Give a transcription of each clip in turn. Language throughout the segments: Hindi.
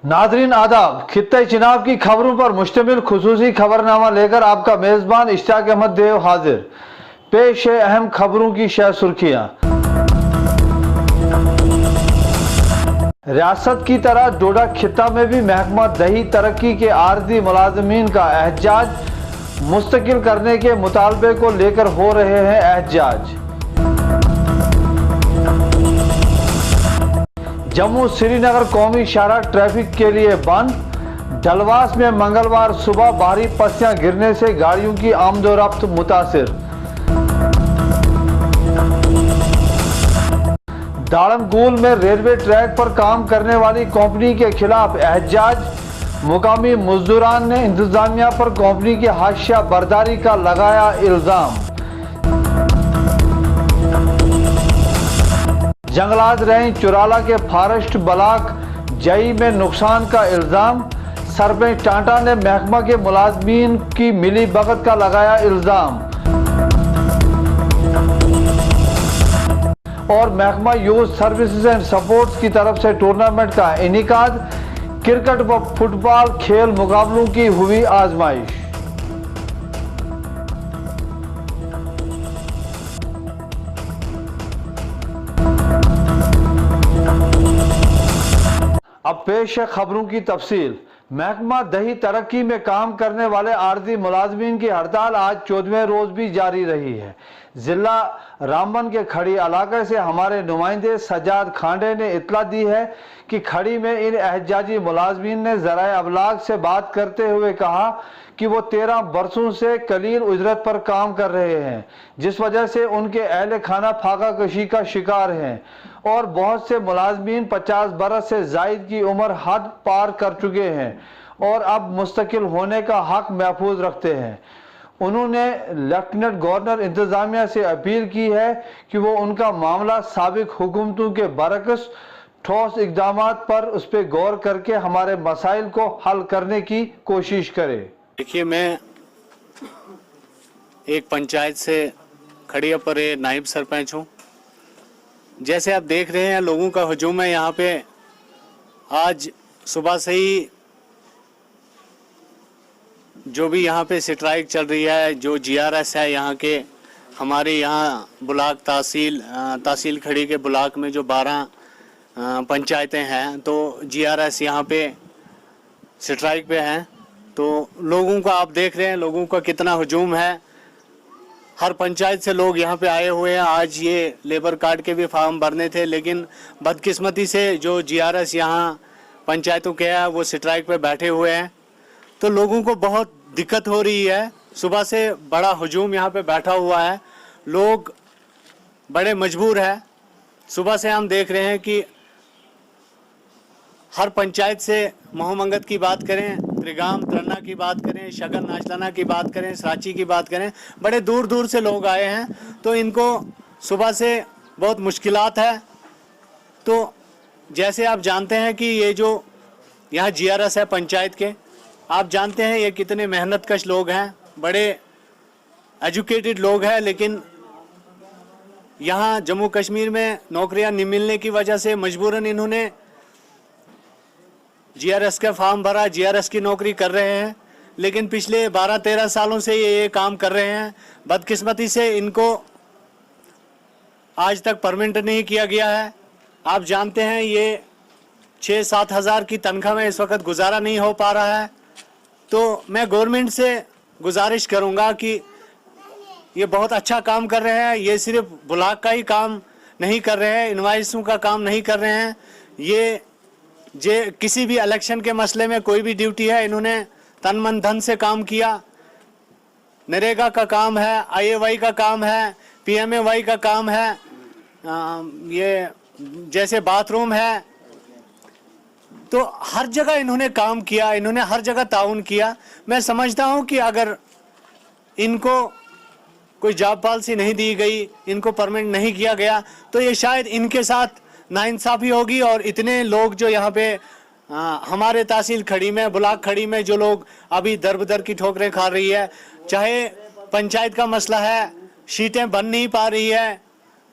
नादरीन आदाब, खित्ते चिनाब की खबरों पर मुश्तमिल खुसूसी खबरनामा लेकर आपका मेज़बान इश्ताक अहमद देव हाजिर। पेश है अहम खबरों की शह सुर्खियाँ। रियासत की तरह डोडा खित्ता में भी महकमा दही तरक्की के आर्जी मुलाजमीन का एहतजाज, मुस्तकिल करने के मुतालबे को लेकर हो रहे हैं एहतजाज। जम्मू श्रीनगर कौमी शाहरा ट्रैफिक के लिए बंद। डलवास में मंगलवार सुबह भारी पस्सियां गिरने से गाड़ियों की आमदोरफ्त मुतासिर। दाड़मगूल में रेलवे ट्रैक पर काम करने वाली कंपनी के खिलाफ एहतजाज। मुकामी मजदूरान ने इंतजामिया पर कंपनी की हाशिया बर्दारी का लगाया इल्जाम। जंगलात रेंज चुराला के फॉरेस्ट ब्लॉक जई में नुकसान का इल्जाम। सरपंच टांटा ने महकमा के मुलाजमीन की मिली भगत का लगाया इल्जाम। और महकमा यूथ सर्विसेज एंड सपोर्ट्स की तरफ से टूर्नामेंट का इनेकाद। क्रिकेट व फुटबॉल खेल मुकाबलों की हुई आजमाइश। अब पेश है खबरों की तफसील। महकमा दही तरक्की में काम करने वाले आर्जी मुलाजमीन की हड़ताल आज 14वें रोज भी जारी रही है। जिला रामबन के खड़ी इलाके से हमारे नुमाइंदे सज्जाद खांडे ने इतला दी है कि खड़ी में इन एहतजाजी मुलाजमीन ने ज़राए अबलाग से बात करते हुए कहा कि वो 13 बरसों से कलील उजरत पर काम कर रहे हैं, जिस वजह से उनके अहल खाना फाका कशी का शिकार हैं और बहुत से मुलाजमीन 50 बरस से जायद की उम्र हद पार कर चुके हैं और अब मुस्तकिल होने का हक महफूज रखते हैं। उन्होंने लेफ्टिनेंट गवर्नर इंतजामिया से अपील की है कि वो उनका मामला साबिक हुकूमतों के बरक्स ठोस इकदामात पर उस पर गौर करके हमारे मसाइल को हल करने की कोशिश करे। देखिए, मैं एक पंचायत से खड़िया पर नायब सरपंच हूँ। जैसे आप देख रहे हैं लोगों का हजूम है यहाँ पे। आज सुबह से ही जो भी यहाँ पे स्ट्राइक चल रही है, जो जीआरएस है यहाँ के, हमारे यहाँ ब्लॉक तहसील खड़ी के ब्लॉक में जो 12 पंचायतें हैं, तो जीआरएस यहाँ पे स्ट्राइक पे हैं। तो लोगों का आप देख रहे हैं, लोगों का कितना हजूम है। हर पंचायत से लोग यहाँ पे आए हुए हैं। आज ये लेबर कार्ड के भी फॉर्म भरने थे, लेकिन बदकिस्मती से जो जीआरएस यहाँ पंचायतों के हैं वो स्ट्राइक पे बैठे हुए हैं। तो लोगों को बहुत दिक्कत हो रही है। सुबह से बड़ा हजूम यहाँ पे बैठा हुआ है, लोग बड़े मजबूर हैं। सुबह से हम देख रहे हैं कि हर पंचायत से मोहमंगत की बात करें, त्रिगाम तरन्ना की बात करें, शगन नाचलाना की बात करें, सराची की बात करें, बड़े दूर दूर से लोग आए हैं। तो इनको सुबह से बहुत मुश्किलात है। तो जैसे आप जानते हैं कि ये जो यहाँ जीआरएस है पंचायत के, आप जानते हैं ये कितने मेहनतकश लोग हैं, बड़े एजुकेटेड लोग हैं, लेकिन यहाँ जम्मू कश्मीर में नौकरियाँ नहीं मिलने की वजह से मजबूरन इन्होंने जीआरएस का फॉर्म भरा, जीआरएस की नौकरी कर रहे हैं। लेकिन पिछले 12-13 सालों से ये काम कर रहे हैं। बदकिस्मती से इनको आज तक परमानेंट नहीं किया गया है। आप जानते हैं ये 6-7 हज़ार की तनख्वाह में इस वक्त गुजारा नहीं हो पा रहा है। तो मैं गवर्नमेंट से गुजारिश करूंगा कि ये बहुत अच्छा काम कर रहे हैं। ये सिर्फ ब्लॉक का ही काम नहीं कर रहे हैं, इनवाइसों का काम नहीं कर रहे हैं। ये किसी भी इलेक्शन के मसले में कोई भी ड्यूटी है, इन्होंने तन मन धन से काम किया। नरेगा का काम है, आईएवाई का काम है, पीएमएवाई का काम है, ये जैसे बाथरूम है। तो हर जगह इन्होंने काम किया, इन्होंने हर जगह ताउन किया। मैं समझता हूं कि अगर इनको कोई जॉब पॉलिसी नहीं दी गई, इनको परमानेंट नहीं किया गया, तो ये शायद इनके साथ नाइंसाफी होगी। और इतने लोग जो यहाँ पे हमारे तहसील खड़ी में, ब्लॉक खड़ी में जो लोग अभी दर बदर की ठोकरें खा रही है, चाहे पंचायत का मसला है, शीटें बन नहीं पा रही है,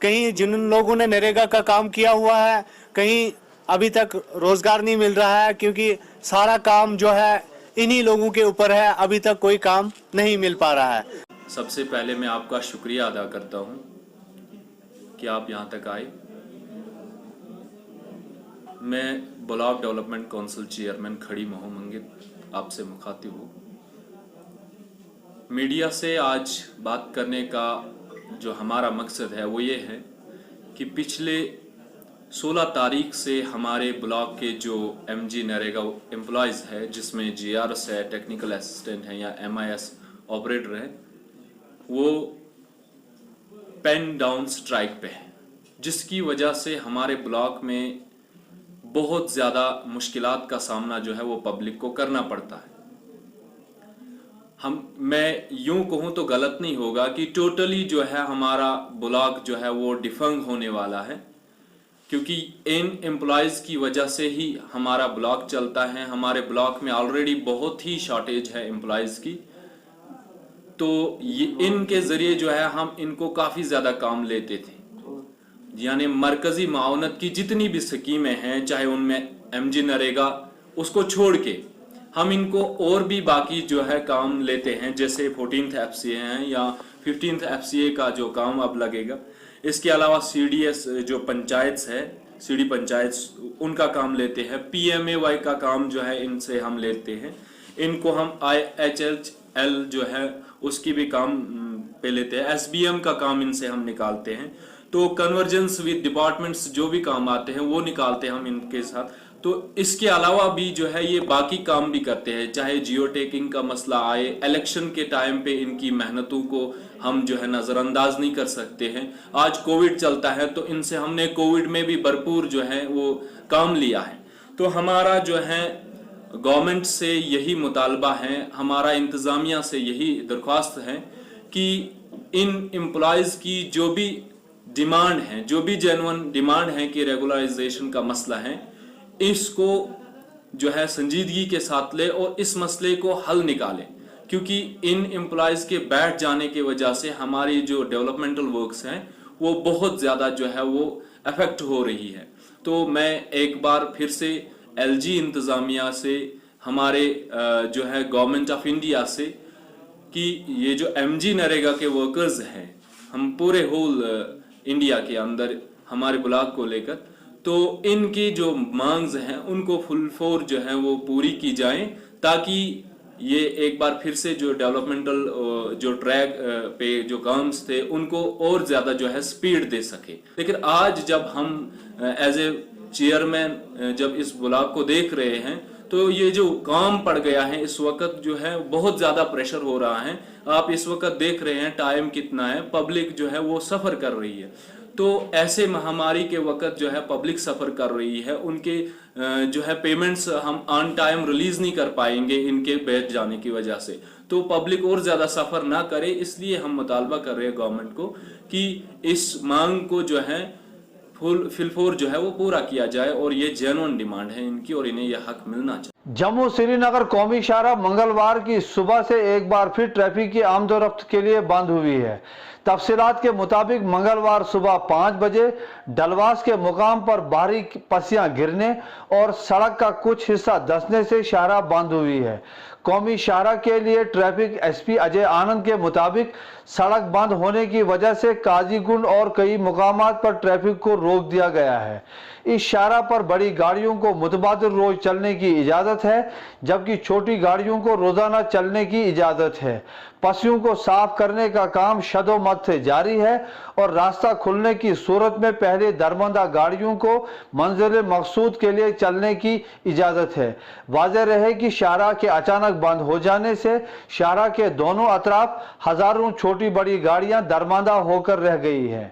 कहीं जिन लोगों ने नरेगा का काम किया हुआ है, कहीं अभी तक रोजगार नहीं मिल रहा है, क्योंकि सारा काम जो है इन्हीं लोगों के ऊपर है, अभी तक कोई काम नहीं मिल पा रहा है। सबसे पहले मैं आपका शुक्रिया अदा करता हूं कि आप यहां तक आए। मैं ब्लॉक डेवलपमेंट काउंसिल चेयरमैन खड़ी मोहम्मद आपसे मुखातिब हूँ। मीडिया से आज बात करने का जो हमारा मकसद है वो ये है कि पिछले 16 तारीख से हमारे ब्लॉक के जो MG नरेगा एम्प्लॉयज़ है, जिसमें GRS है, टेक्निकल असिस्टेंट है या MIS ऑपरेटर है, वो पेन डाउन स्ट्राइक पे है, जिसकी वजह से हमारे ब्लॉक में बहुत ज़्यादा मुश्किलात का सामना जो है वो पब्लिक को करना पड़ता है। मैं यूं कहूं तो गलत नहीं होगा कि टोटली जो है हमारा ब्लॉक जो है वो डिफंग होने वाला है, क्योंकि इन एम्प्लॉयज़ की वजह से ही हमारा ब्लॉक चलता है। हमारे ब्लॉक में ऑलरेडी बहुत ही शॉर्टेज है एम्प्लॉयज़ की, तो ये इनके ज़रिए जो है हम इनको काफ़ी ज़्यादा काम लेते थे। यानी मरकज़ी मावनत की जितनी भी स्कीमें हैं, चाहे उनमें MG नरेगा उसको छोड़ के हम इनको और भी बाकी जो है काम लेते हैं, जैसे 14th FCA हैं या 15th FCA का जो काम अब लगेगा। इसके अलावा CDS जो पंचायत है, CD पंचायत, उनका काम लेते हैं। PMAY का काम जो है इनसे हम लेते हैं। इनको हम IHL जो है उसकी भी काम पे लेते हैं। SBM का काम इनसे हम निकालते हैं। तो कन्वर्जेंस विद डिपार्टमेंट्स जो भी काम आते हैं वो निकालते हैं हम इनके साथ। तो इसके अलावा भी जो है ये बाकी काम भी करते हैं, चाहे जियो टैगिंग का मसला आए, इलेक्शन के टाइम पे इनकी मेहनतों को हम जो है नज़रअंदाज नहीं कर सकते हैं। आज कोविड चलता है तो इनसे हमने कोविड में भी भरपूर जो है वो काम लिया है। तो हमारा जो है गवर्नमेंट से यही मुतालबा है, हमारा इंतज़ामिया से यही दरख्वास्त है कि इन एम्प्लॉयज़ की जो भी डिमांड है, जो भी जेन्युइन डिमांड है कि रेगुलराइजेशन का मसला है, इसको जो है संजीदगी के साथ ले और इस मसले को हल निकालें, क्योंकि इन एम्प्लॉयज़ के बैठ जाने की वजह से हमारी जो डेवलपमेंटल वर्क्स हैं वो बहुत ज़्यादा जो है वो अफेक्ट हो रही है। तो मैं एक बार फिर से LG इंतज़ामिया से, हमारे जो है गवर्नमेंट ऑफ इंडिया से, कि ये जो MG नरेगा के वर्कर्स हैं, हम पूरे होल इंडिया के अंदर हमारे ब्लॉक को लेकर, तो इनकी जो मांग्स हैं उनको फुल फोर जो है वो पूरी की जाएं, ताकि ये एक बार फिर से जो डेवलपमेंटल जो ट्रैक पे जो काम्स थे उनको और ज़्यादा जो है स्पीड दे सके। लेकिन आज जब हम एज ए चेयरमैन जब इस ब्लॉक को देख रहे हैं तो ये जो काम पड़ गया है, इस वक्त जो है बहुत ज़्यादा प्रेशर हो रहा है। आप इस वक्त देख रहे हैं टाइम कितना है, पब्लिक जो है वो सफ़र कर रही है। तो ऐसे महामारी के वक्त जो है पब्लिक सफ़र कर रही है, उनके जो है पेमेंट्स हम ऑन टाइम रिलीज़ नहीं कर पाएंगे इनके बैठ जाने की वजह से। तो पब्लिक और ज़्यादा सफ़र ना करे, इसलिए हम मुतालबा कर रहे हैं गवर्नमेंट को कि इस मांग को जो है फिलफोर जो है वो पूरा किया जाए, और ये जेन्युइन डिमांड है इनकी और इन्हें यह हक मिलना चाहिए। जम्मू श्रीनगर कौमी शाहराह मंगलवार की सुबह से एक बार फिर ट्रैफिक की आमदोरफ्त के लिए बंद हुई है। तफसीलात के मुताबिक मंगलवार सुबह 5 बजे डलवास के मुकाम पर भारी पस्सियां गिरने और सड़क का कुछ हिस्सा धंसने से शाहराह बंद हुई है। कौमी शाहराह के लिए ट्रैफिक SP अजय आनंद के मुताबिक सड़क बंद होने की वजह से काजीगुंड और कई मुकामात पर ट्रैफिक को रोक दिया गया है। इस शाहराह पर बड़ी गाड़ियों को मुतबादिल रोज चलने की इजाज़त है, जबकि छोटी गाड़ियों को रोजाना चलने की इजाज़त है। पस्सियों को साफ करने का काम शदोमत से जारी है और रास्ता खुलने की सूरत में पहले दरमंदा गाड़ियों को मंजिल मकसूद के लिए चलने की इजाज़त है। वाज़ेह रहे कि शाहराह के अचानक बंद हो जाने से शाहराह के दोनों अतराफ हजारों छोटी बड़ी गाड़ियां दरमंदा होकर रह गई हैं।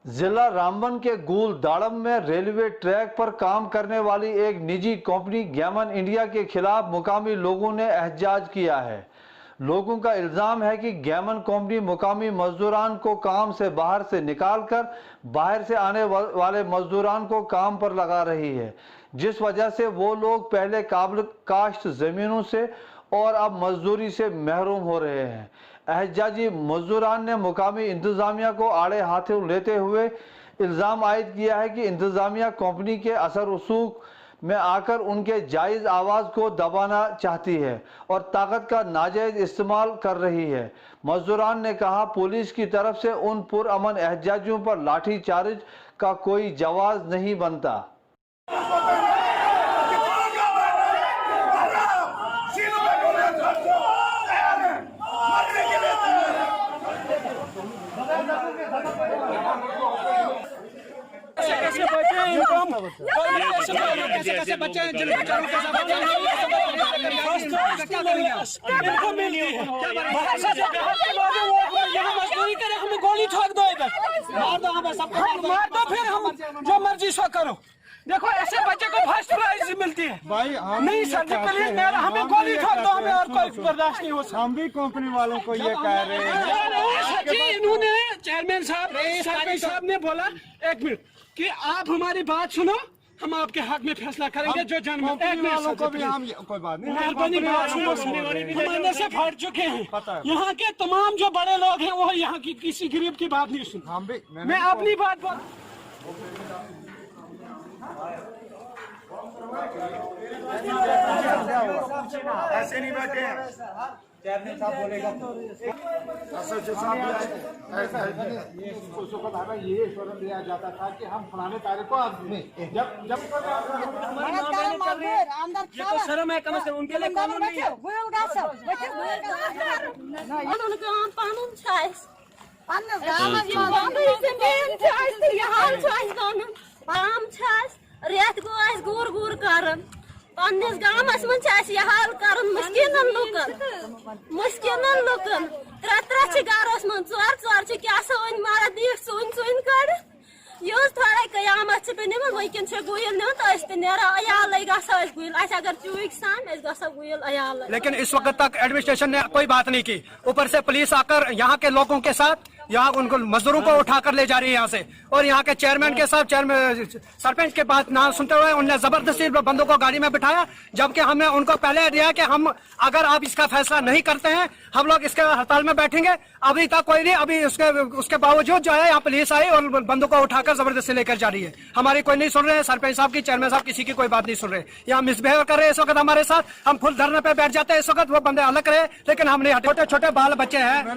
जिला रामबन के गूल दाड़म में रेलवे ट्रैक पर काम करने वाली एक निजी कंपनी गैमन इंडिया के खिलाफ मुकामी लोगों ने एहतजाज किया है। लोगों का इल्जाम है कि गैमन कंपनी मुकामी मजदूरान को काम से बाहर से निकालकर बाहर से आने वाले मजदूरान को काम पर लगा रही है, जिस वजह से वो लोग पहले काबिल काश्त जमीनों से और अब मजदूरी से महरूम हो रहे हैं। एहतजाजी मजदूरान ने मुकामी इंतजामिया को आड़े हाथों लेते हुए इल्ज़ाम आयद किया है कि इंतज़ामिया कंपनी के असर रसूख में आकर उनके जायज़ आवाज़ को दबाना चाहती है और ताकत का नाजायज़ इस्तेमाल कर रही है। मजदूरान ने कहा, पुलिस की तरफ से उन पुरअमन एहतजाजियों पर लाठी चार्ज का कोई जवाब नहीं बनता। कैसे बच्चे हैं जिन बेचारों के साथ यहाँ मजदूरी करे, हमें गोली ठोक दो, इधर मार दो, हमें सबको मार दो, फिर हम जो मर्जी सो करो। देखो ऐसे बच्चे को फर्स्ट प्राइज मिलती है भाई। नहीं सर्जिकली हमें गोली ठोक दो, हमें और कोई बर्दाश्त नहीं हो सकता। हम भी कंपनी वालों को ये कह रहे हैं। इन्होंने चेयरमैन साहब ने बोला, एक मिनट, कि आप हमारी बात सुनो, हम आपके हक में फैसला करेंगे। जो जन्म वालों को भी हम कोई बात नहीं, मेहरबानी बात सुनो, हम से फट चुके हैं। यहाँ के तमाम जो बड़े लोग हैं वो यहाँ की किसी गरीब की बात नहीं सुन। हम भी मैं अपनी बात ऐसे नहीं बैठे हैं। चेयरमैन साहब बोलेगा ये इश्योरेंस दिया जाता था कि हम फलाने तारीख को जब शर्म है कम से कम उनके लिए कानून नहीं है। रेत गो गुर गुर कर पन्निस गामस मन यह हाल कर मुश्किल लुकन त्रे त्रे गारोस मन चोर चोर क्या सन मारा दीख सुन सुन कर यह थोड़ा कयामत पे निमन वनकन गुल निमन तो नेरा अयाल गुल अगर चूक सान गुल अयाल। लेकिन इस वक्त तक एडमिनिस्ट्रेशन ने कोई बात नहीं की। ऊपर से पुलिस आकर यहाँ के लोगों के साथ यहाँ उनको मजदूरों को उठाकर ले जा रही है यहाँ से, और यहाँ के चेयरमैन के साथ सरपंच के बात ना सुनते हुए उनने जबरदस्ती बंदों को गाड़ी में बिठाया, जबकि हमने उनको पहले दिया कि हम अगर आप इसका फैसला नहीं करते हैं हम लोग इसके हड़ताल में बैठेंगे। अभी तक कोई नहीं, अभी उसके बावजूद जो है यहाँ पुलिस आई और बंदों को उठाकर जबरदस्ती लेकर जा रही है। हमारी कोई नहीं सुन रहे हैं, सरपंच साहब की, चेयरमैन साहब किसी की कोई बात नहीं सुन रहे। यहाँ मिसबिहेव कर रहे हैं इस वक्त हमारे साथ। हम फुल धरने पे बैठ जाते हैं इस वक्त, वो बंदे अलग रहे, लेकिन हमने छोटे छोटे बाल बच्चे हैं,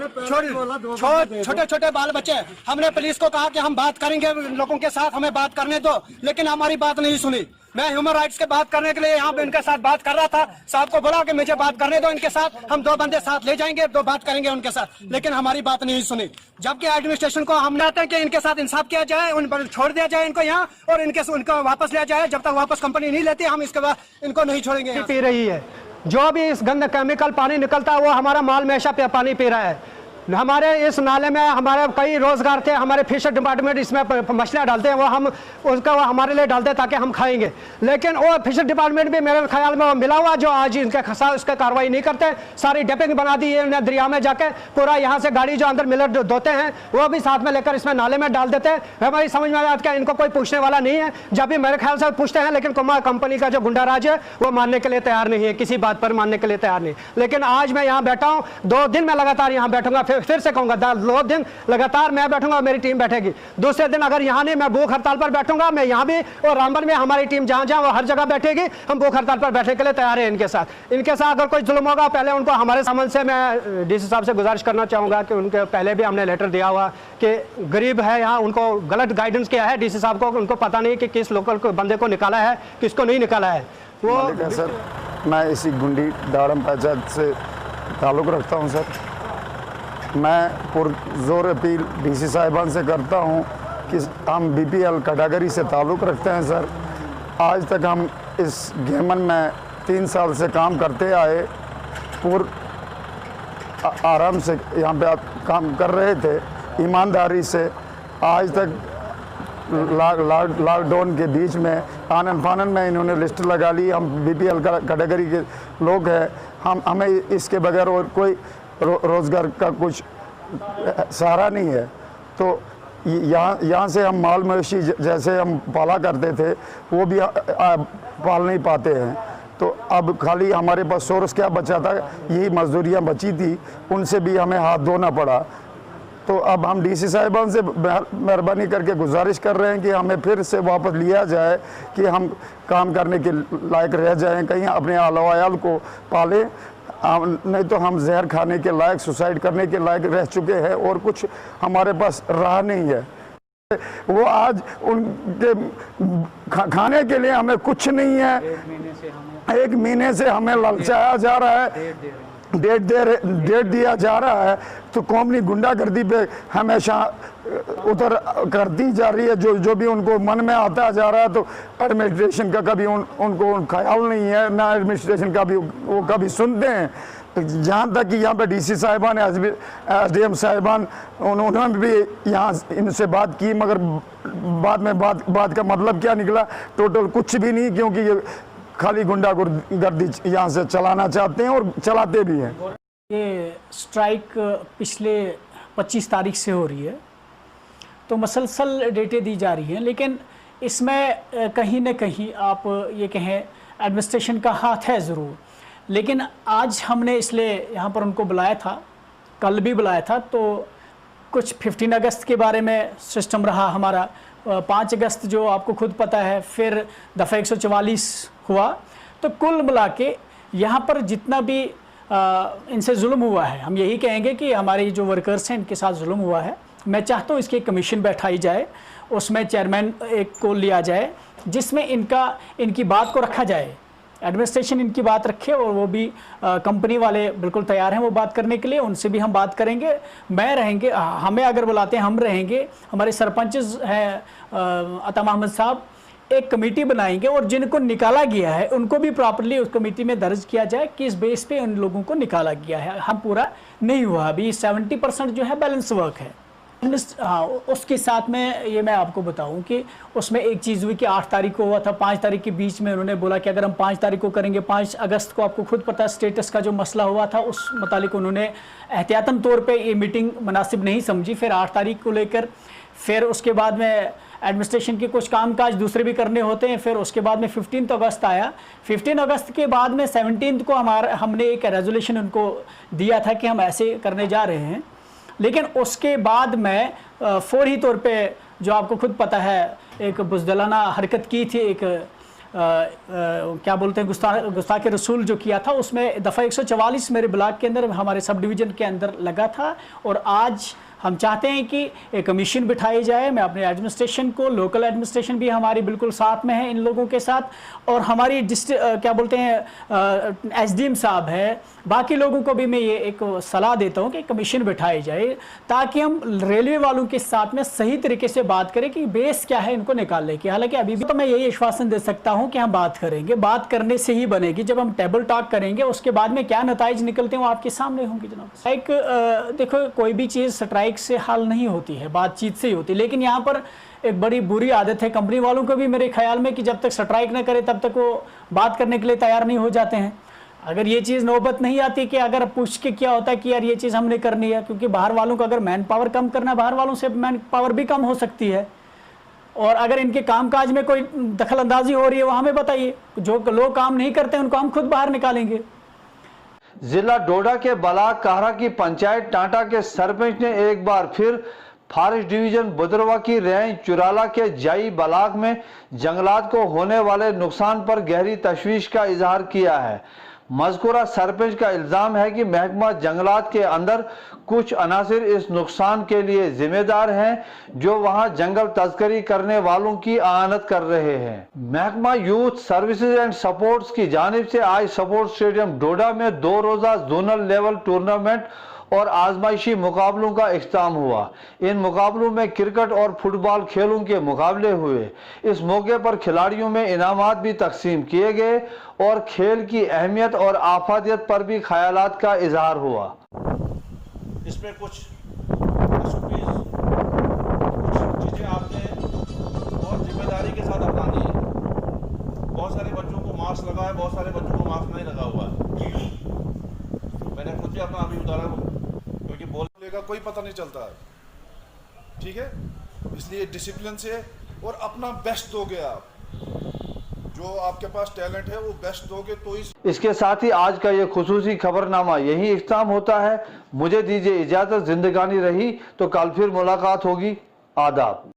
छोटे छोटे बाल बच्चे। हमने पुलिस को कहा कि हम बात करेंगे लोगों के साथ, हमें बात करने दो, लेकिन हमारी बात नहीं सुनी। मैं ह्यूमन राइट्स के बात करने के लिए यहाँ पे इनके साथ बात कर रहा था, साहब को बोला कि मुझे बात करने दो इनके साथ, हम दो बंदे साथ ले जाएंगे, दो बात करेंगे उनके साथ, लेकिन हमारी बात नहीं सुनी। जबकि एडमिनिस्ट्रेशन को हम चाहते हैं कि इनके साथ इंसाफ किया जाए, उन पर छोड़ दिया जाए इनको यहाँ, और उनको वापस लिया जाए। जब तक वापस कंपनी नहीं लेती हम इसके बाद इनको नहीं छोड़ेंगे। पी रही है, जो भी इस गंदा केमिकल पानी निकलता है वो हमारा माल मैशा पानी पी रहा है। हमारे इस नाले में हमारे कई रोजगार थे, हमारे फिशर डिपार्टमेंट इसमें मछलियाँ डालते हैं, वो हम उसका वो हमारे लिए डालते हैं ताकि हम खाएंगे, लेकिन वो फिशर डिपार्टमेंट भी मेरे ख्याल में वो मिला हुआ जो आज इनके खसा उसका कार्रवाई नहीं करते। सारी डैपिंग बना दी है उन्हें, दरिया में जाके पूरा यहाँ से गाड़ी जो अंदर मिलर धोते हैं वो भी साथ में लेकर इसमें नाले में डाल देते हैं। हमारी समझ में आता है इनको कोई पूछने वाला नहीं है। जब भी मेरे ख्याल से पूछते हैं, लेकिन कंपनी का जो गुंडा राज है वो मानने के लिए तैयार नहीं है, किसी बात पर मानने के लिए तैयार नहीं। लेकिन आज मैं यहाँ बैठा हूँ, 2 दिन मैं लगातार यहाँ बैठूंगा, फिर से कहूंगा 2 दिन लगातार मैं बैठूंगा, मेरी टीम बैठेगी। दूसरे दिन अगर यहाँ नहीं, मैं भूख हड़ताल पर बैठूंगा, मैं यहाँ भी और रामबन में हमारी टीम जहाँ जहाँ वो हर जगह बैठेगी, हम भूख हड़ताल पर बैठने के लिए तैयार है इनके साथ। इनके साथ अगर कोई जुल्म होगा, पहले उनको हमारे समझ से मैं डीसी साहब से गुजारिश करना चाहूंगा कि उनके पहले भी हमने लेटर दिया हुआ कि गरीब है यहाँ, उनको गलत गाइडेंस किया है डीसी साहब को, उनको पता नहीं कि किस लोकल बंदे को निकाला है, किसको नहीं निकाला है। वो सर मैं इसी गुंडी दाड़म पंचायत से ताल्लुक़ रखता हूँ सर। मैं पुरजोर अपील डीसी साहिबान से करता हूँ कि हम बीपीएल कैटेगरी से ताल्लुक़ रखते हैं सर। आज तक हम इस गेमन में 3 साल से काम करते आए, आराम से यहाँ पे काम कर रहे थे, ईमानदारी से। आज तक लॉकडाउन के बीच में आनन फानन में इन्होंने लिस्ट लगा ली, हम बीपीएल कैटेगरी के लोग हैं, हमें इसके बगैर और कोई रोज़गार का कुछ सहारा नहीं है। तो यहाँ से हम माल मवेशी जैसे हम पाला करते थे वो भी पाल नहीं पाते हैं। तो अब खाली हमारे पास सोर्स क्या बचा था, यही मजदूरियाँ बची थी, उनसे भी हमें हाथ धोना पड़ा। तो अब हम डीसी साहिबान से मेहरबानी करके गुजारिश कर रहे हैं कि हमें फिर से वापस लिया जाए कि हम काम करने के लायक रह जाएं, कहीं अपने आल को पालें, नहीं तो हम जहर खाने के लायक, सुसाइड करने के लायक रह चुके हैं और कुछ हमारे पास रहा नहीं है। वो आज उनके खाने के लिए हमें कुछ नहीं है। 1 महीने से हमें ललचाया जा रहा है, डेट दिया जा रहा है, तो कौमी गुंडागर्दी पे हमेशा उतर करती जा रही है। जो भी उनको मन में आता जा रहा है, तो एडमिनिस्ट्रेशन का कभी उनको ख्याल नहीं है, ना एडमिनिस्ट्रेशन का भी वो कभी सुनते हैं। जहाँ तक कि यहाँ पे डीसी साहिबान, SDM साहिबान, उन्होंने भी यहाँ इनसे बात की, मगर बाद में बात का मतलब क्या निकला, टोटल कुछ भी नहीं, क्योंकि ये खाली गुंडागर्दी यहाँ से चलाना चाहते हैं और चलाते भी हैं। ये स्ट्राइक पिछले 25 तारीख से हो रही है, तो मसलसल डेटें दी जा रही हैं, लेकिन इसमें कहीं न कहीं आप ये कहें एडमिनिस्ट्रेशन का हाथ है ज़रूर। लेकिन आज हमने इसलिए यहाँ पर उनको बुलाया था, कल भी बुलाया था, तो कुछ 15 अगस्त के बारे में सिस्टम रहा हमारा, 5 अगस्त जो आपको खुद पता है, फिर दफ़ा 144 हुआ। तो कुल मिला के यहाँ पर जितना भी इनसे जुल्म हुआ है, हम यही कहेंगे कि हमारे जो वर्कर्स हैं इनके साथ जुल्म हुआ है। मैं चाहता हूँ इसकी कमीशन बैठाई जाए, उसमें चेयरमैन एक को लिया जाए, जिसमें इनकी बात को रखा जाए, एडमिनिस्ट्रेशन इनकी बात रखे, और वो भी कंपनी वाले बिल्कुल तैयार हैं वो बात करने के लिए, उनसे भी हम बात करेंगे। मैं रहेंगे, हमें अगर बुलाते हैं हम रहेंगे, हमारे सरपंच हैं अता मोहम्मद साहब, एक कमेटी बनाएंगे और जिनको निकाला गया है उनको भी प्रॉपर्ली उस कमेटी में दर्ज किया जाए कि इस बेस पे उन लोगों को निकाला गया है। हम पूरा नहीं हुआ, अभी 70% जो है बैलेंस वर्क है। हाँ, उसके साथ में ये मैं आपको बताऊं कि उसमें एक चीज़ हुई कि 8 तारीख को हुआ था, 5 तारीख के बीच में उन्होंने बोला कि अगर हम 5 तारीख को करेंगे, 5 अगस्त को आपको खुद पता स्टेटस का जो मसला हुआ था, उस मुतालिक उन्होंने एहतियातन तौर पे ये मीटिंग मुनासिब नहीं समझी। फिर 8 तारीख को लेकर, फिर उसके बाद में एडमिनिस्ट्रेशन के कुछ कामकाज दूसरे भी करने होते हैं, फिर उसके बाद में 15 अगस्त आया। 15 अगस्त के बाद में 17 को हमने एक रेजोल्यूशन उनको दिया था कि हम ऐसे करने जा रहे हैं। लेकिन उसके बाद में फौरी तौर पे, जो आपको खुद पता है, एक बुज़दिलाना हरकत की थी, एक क्या बोलते हैं, गुस्ताखे रसूल जो किया था, उसमें दफ़ा 144 मेरे ब्लॉक के अंदर, हमारे सब डिवीज़न के अंदर लगा था। और आज हम चाहते हैं कि एक कमीशन बिठाई जाए। मैं अपने एडमिनिस्ट्रेशन को, लोकल एडमिनिस्ट्रेशन भी हमारी बिल्कुल साथ में है इन लोगों के साथ, और हमारी क्या बोलते हैं SDM साहब है, बाकी लोगों को भी मैं ये एक सलाह देता हूँ कि कमीशन बिठाई जाए, ताकि हम रेलवे वालों के साथ में सही तरीके से बात करें कि बेस क्या है इनको निकालने की। हालांकि अभी भी तो मैं यही आश्वासन दे सकता हूँ कि हम बात करेंगे, बात करने से ही बनेगी। जब हम टेबल टॉक करेंगे, उसके बाद में क्या नताइज निकलते हैं वो आपके सामने होंगे जनाब। एक देखो, कोई भी चीज़ स्ट्राइक से हल नहीं होती है, बातचीत से ही होती है। लेकिन यहाँ पर एक बड़ी बुरी आदत है कंपनी वालों को भी, मेरे ख्याल में, कि जब तक स्ट्राइक न करे तब तक वो बात करने के लिए तैयार नहीं हो जाते हैं। अगर ये चीज़ नौबत नहीं आती कि अगर पूछ के क्या होता है कि यार ये चीज़ हमने करनी है, क्योंकि बाहर वालों को अगर मैन पावर कम करना, बाहर वालों से मैन पावर भी कम हो सकती है। और अगर इनके कामकाज में कोई दखल अंदाजी हो रही है वो हमें बताइए, जो लोग काम नहीं करते उनको हम खुद बाहर निकालेंगे। जिला डोडा के बलाक कहरा की पंचायत टाटा के सरपंच ने एक बार फिर फॉरेस्ट डिवीजन बुदरवा की रेंज चुराला के जाई बलाक में जंगलात को होने वाले नुकसान पर गहरी तशवीश का इजहार किया है। मज़कूरा सरपंच का इल्ज़ाम है कि महकमा जंगलात के अंदर कुछ अनासिर इस नुकसान के लिए जिम्मेदार हैं, जो वहां जंगल तस्करी करने वालों की आनत कर रहे हैं। महकमा यूथ सर्विसेज एंड सपोर्ट्स की जानिब से आज सपोर्ट स्टेडियम डोडा में 2 रोज़ा जोनल लेवल टूर्नामेंट और आजमाइशी मुकाबलों का इख्तिताम हुआ। इन मुकाबलों में क्रिकेट और फुटबॉल खेलों के मुकाबले हुए। इस मौके पर खिलाड़ियों में इनामात भी तकसीम किए गए और खेल की अहमियत और आफादियत पर भी ख्यालात का इजहार हुआ। इसमें कुछ चीज़ें आपने बहुत जिम्मेदारी के साथ अपनानी है। बहुत सारे बच्चों को मास्क लगा है, बहुत सारे बच्चों को मास्क नहीं लगा हुआ है। मैंने खुद ही अपना अभी उदाहरण, क्योंकि बोलने का कोई पता नहीं चलता है, ठीक है। इसलिए डिसिप्लिन से और अपना बेस्ट दोगे आप, जो आपके पास टैलेंट है वो बेस्ट दोगे तो ही। इसके साथ ही आज का ये खुसूसी खबरनामा यही इख्तिताम होता है। मुझे दीजिए इजाजत, जिंदगानी रही तो कल फिर मुलाकात होगी। आदाब।